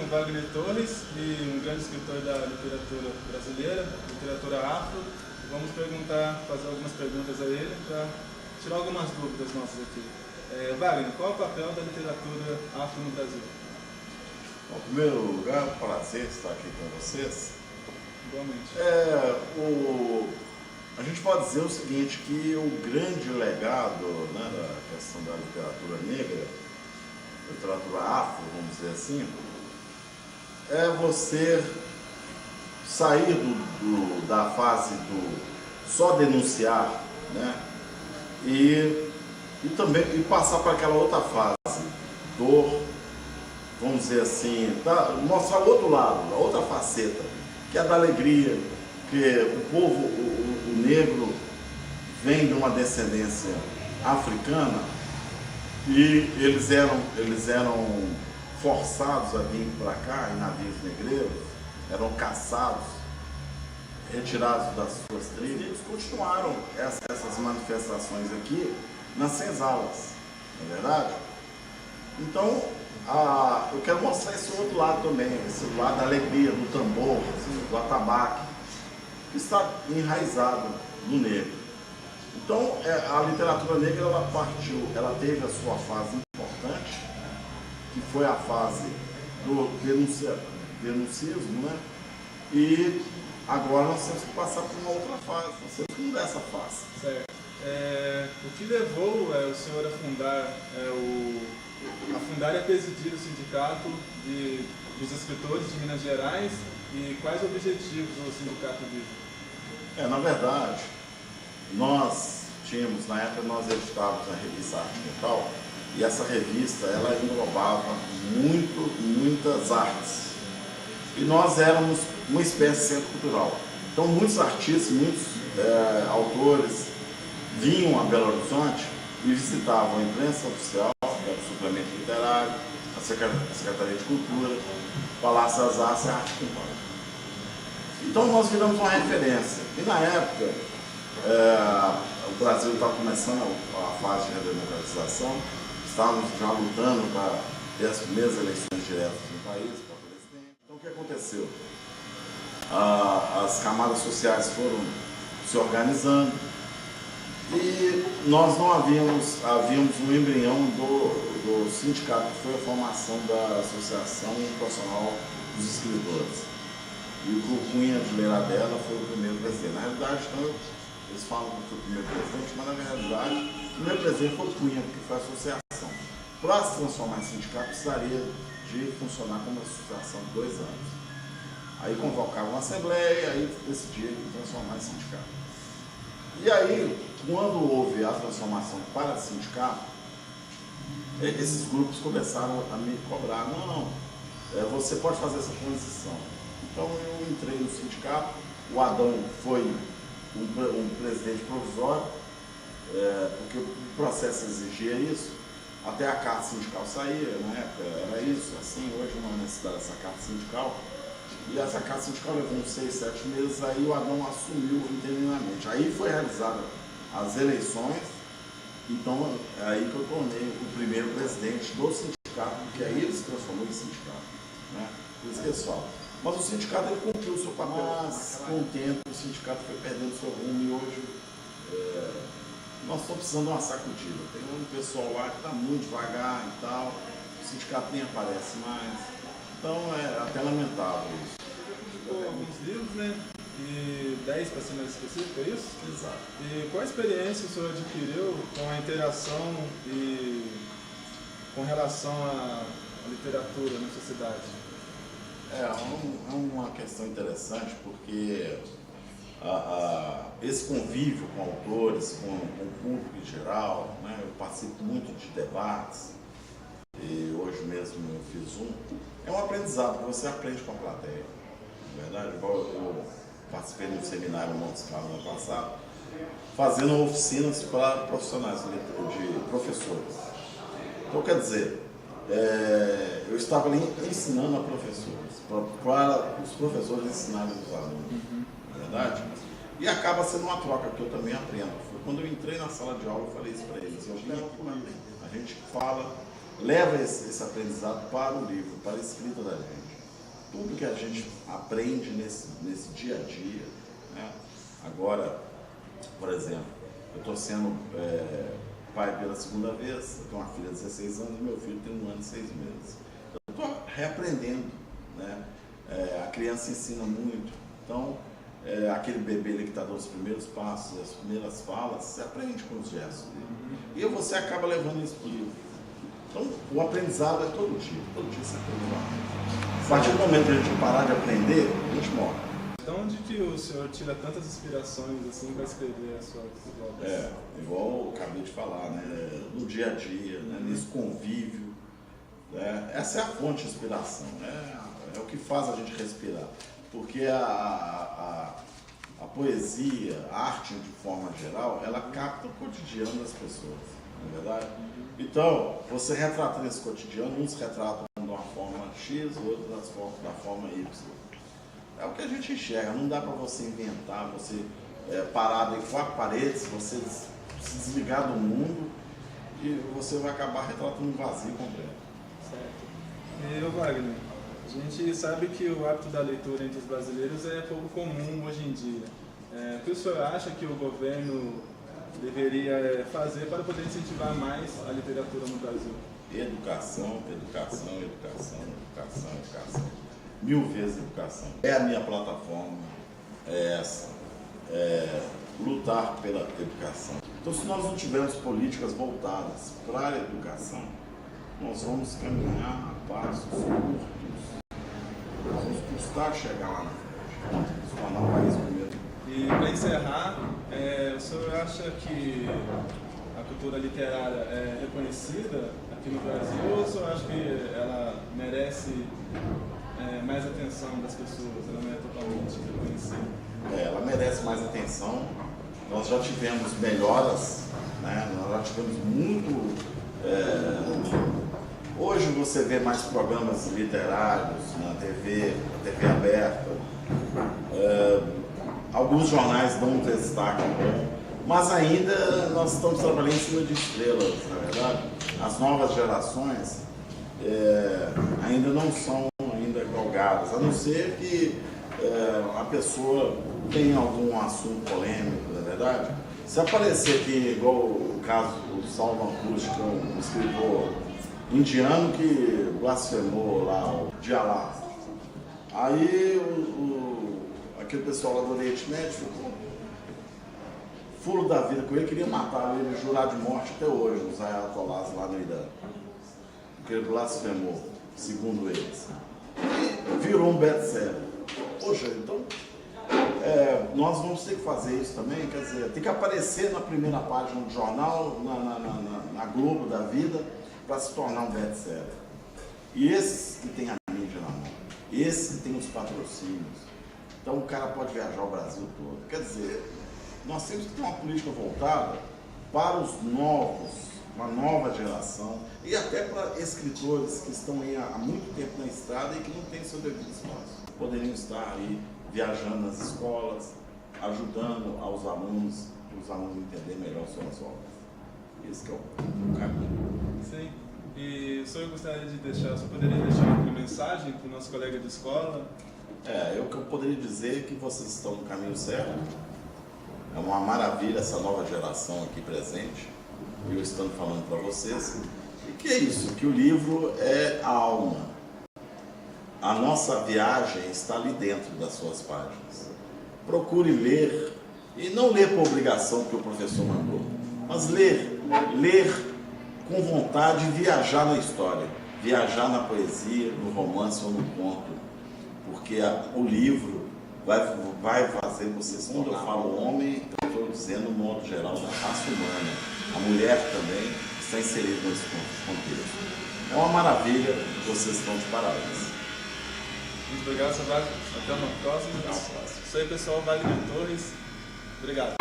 o Wagner Torres, um grande escritor da literatura brasileira, literatura afro. Vamos fazer algumas perguntas a ele para tirar algumas dúvidas nossas aqui. Wagner, qual é o papel da literatura afro no Brasil? Bom, em primeiro lugar, prazer estar aqui com vocês. Igualmente. A gente pode dizer o seguinte, que o grande legado, né, da questão da literatura negra, literatura afro, vamos dizer assim, é você sair da fase do só denunciar, né, e passar para aquela outra fase vamos dizer assim, mostrar o outro lado, a outra faceta, que é a da alegria, que o povo, o negro, vem de uma descendência africana e eles eram forçados a vir para cá em navios negreiros, eram caçados, retirados das suas tribos, e eles continuaram essas manifestações aqui nas senzalas, não é verdade? Então, eu quero mostrar esse outro lado também, esse lado da alegria, do tambor, do atabaque, que está enraizado no negro. Então, a literatura negra, ela teve a sua fase importante, que foi a fase do denuncismo, né? E agora nós temos que passar por uma outra fase, nós temos que mudar essa fase. Certo. O que levou o senhor a fundar e a presidir o Sindicato dos Escritores de Minas Gerais, e quais objetivos o sindicato vive? Na verdade, nós tínhamos, na época nós editávamos a revista Arte Metal, e essa revista ela englobava muitas artes. E nós éramos uma espécie de centro cultural. Então muitos artistas, muitos autores vinham a Belo Horizonte e visitavam a imprensa oficial, o suplemento literário, a Secretaria de Cultura, o Palácio das Artes e a Arte Cultural. Então nós viramos uma referência. E na época, o Brasil estava começando a fase de redemocratização, estávamos já lutando para ter as primeiras eleições diretas no país, para presidente. Então o que aconteceu? As camadas sociais foram se organizando e nós não havíamos um embrião do sindicato, que foi a formação da Associação Profissional dos Escritores. E o Cunha de Leiradela foi o primeiro presidente. Na realidade, eles falam que foi o primeiro presidente, mas na realidade, o primeiro presidente foi o Cunha, porque foi a associação. Para se transformar em sindicato, precisaria de funcionar como associação de 2 anos. Aí convocava uma assembleia, aí decidia transformar em sindicato. E aí, quando houve a transformação para sindicato, esses grupos começaram a me cobrar, você pode fazer essa transição. Então eu entrei no sindicato, o Adão foi um presidente provisório, porque o processo exigia isso, até a carta sindical saía, na época era isso, assim, hoje não há necessidade dessa carta sindical. E essa carta sindical levou uns 6, 7 meses, aí o Adão assumiu interinamente. Aí foi realizada as eleições, então é aí que eu tornei o primeiro presidente do sindicato, porque aí ele se transformou em sindicato, né? Por isso que eles falam. Mas o sindicato ele cumpriu o seu papel, mas com o tempo o sindicato foi perdendo seu rumo e hoje nós estamos precisando de uma sacudida. Tem um pessoal lá que está muito devagar e tal, o sindicato nem aparece mais. Então é até lamentável isso. Publicou alguns livros, né? E 10 para ser mais específico, é isso? Exato. E qual a experiência o senhor adquiriu com a interação e com relação à literatura na sociedade? É uma questão interessante, porque esse convívio com autores, com o público em geral, né? Eu participo muito de debates, e hoje mesmo eu fiz é um aprendizado que você aprende com a plateia, na verdade. Igual eu participei de um seminário em Montes Claros no ano passado, fazendo oficinas para profissionais, de professores. Então, quer dizer, eu estava ali ensinando a professores, para os professores ensinarem os alunos, na verdade. E acaba sendo uma troca que eu também aprendo. Foi quando eu entrei na sala de aula, eu falei isso para eles. A gente fala, leva esse aprendizado para o livro, para a escrita da gente. tudo que a gente aprende nesse dia a dia, né? Agora, por exemplo, eu estou sendo pai pela segunda vez, eu tenho uma filha de 16 anos e meu filho tem 1 ano e 6 meses. Eu estou reaprendendo, né? A criança ensina muito, então aquele bebê ali que está dando os primeiros passos, as primeiras falas, você aprende com os gestos dele. E você acaba levando isso para o livro. Então, o aprendizado é todo dia você aprende mais. A partir do momento que a gente parar de aprender, a gente morre. Então, onde que o senhor tira tantas inspirações assim para escrever as suas obras? Igual eu acabei de falar, né? No dia a dia, né? Nesse convívio, né? Essa é a fonte de inspiração, né? É o que faz a gente respirar. Porque a poesia, a arte de forma geral, ela capta o cotidiano das pessoas, não é verdade? Então, você retratando esse cotidiano, uns retratam de uma forma X, outros da forma Y. É o que a gente enxerga, não dá para você inventar, você parado em 4 paredes, você se desligar do mundo e você vai acabar retratando um vazio completo. Certo. E Wagner, a gente sabe que o hábito da leitura entre os brasileiros é pouco comum hoje em dia. O que o senhor acha que o governo deveria fazer para poder incentivar mais a literatura no Brasil? Educação, educação, educação, educação, educação. 1000 vezes educação. É a minha plataforma, é essa. Lutar pela educação. Então, se nós não tivermos políticas voltadas para a educação, nós vamos caminhar a passos curtos. Nós vamos custar chegar lá na frente. Se tornar um país primeiro. E para encerrar, o senhor acha que a cultura literária é reconhecida aqui no Brasil ou o senhor acha que ela merece mais atenção das pessoas? Ela não é totalmente reconhecida? Ela merece mais atenção. Nós já tivemos melhoras, né? Nós já tivemos muito. Hoje você vê mais programas literários na TV aberta. Alguns jornais dão um destaque bom, mas ainda nós estamos trabalhando em cima de estrelas, na verdade. As novas gerações ainda não são galgadas, a não ser que a pessoa tenha algum assunto polêmico, na verdade. Se aparecer aqui, igual o caso do Salman Rushdie, que é um escritor indiano que blasfemou lá o de Alá. Aí aquele pessoal lá do Oriente Médio ficou furo da vida com ele, queria matar ele, jurar de morte até hoje, os ayatollahs lá no Irã. Porque ele blasfemou, segundo eles. E virou um best-seller. Poxa, então nós vamos ter que fazer isso também, quer dizer, tem que aparecer na primeira página do jornal, na Globo da vida, para se tornar um best-seller. E esses que tem a mídia na mão, esses que tem os patrocínios, então o cara pode viajar o Brasil todo. Quer dizer, nós temos que ter uma política voltada para os novos, uma nova geração, e até para escritores que estão aí há muito tempo na estrada e que não têm seu devido espaço. Poderiam estar aí viajando nas escolas, ajudando aos alunos, para os alunos entenderem melhor suas obras. Esse que é o caminho. Sim. E o senhor gostaria de deixar, o senhor poderia deixar uma mensagem para o nosso colega de escola? O que eu poderia dizer é que vocês estão no caminho certo. É uma maravilha essa nova geração aqui presente, eu estando falando para vocês. E que é isso, que o livro é a alma. A nossa viagem está ali dentro das suas páginas. Procure ler, e não ler por obrigação que o professor mandou, mas ler com vontade de viajar na história, viajar na poesia, no romance ou no conto, porque o livro vai fazer vocês, quando eu falo homem, eu estou dizendo no modo geral da raça humana, a mulher também está inserida nesse contexto. É uma maravilha, vocês estão de parabéns. Muito obrigado, Sr. Wagner. Até uma próxima. Isso aí, pessoal. Wagner Torres. Obrigado.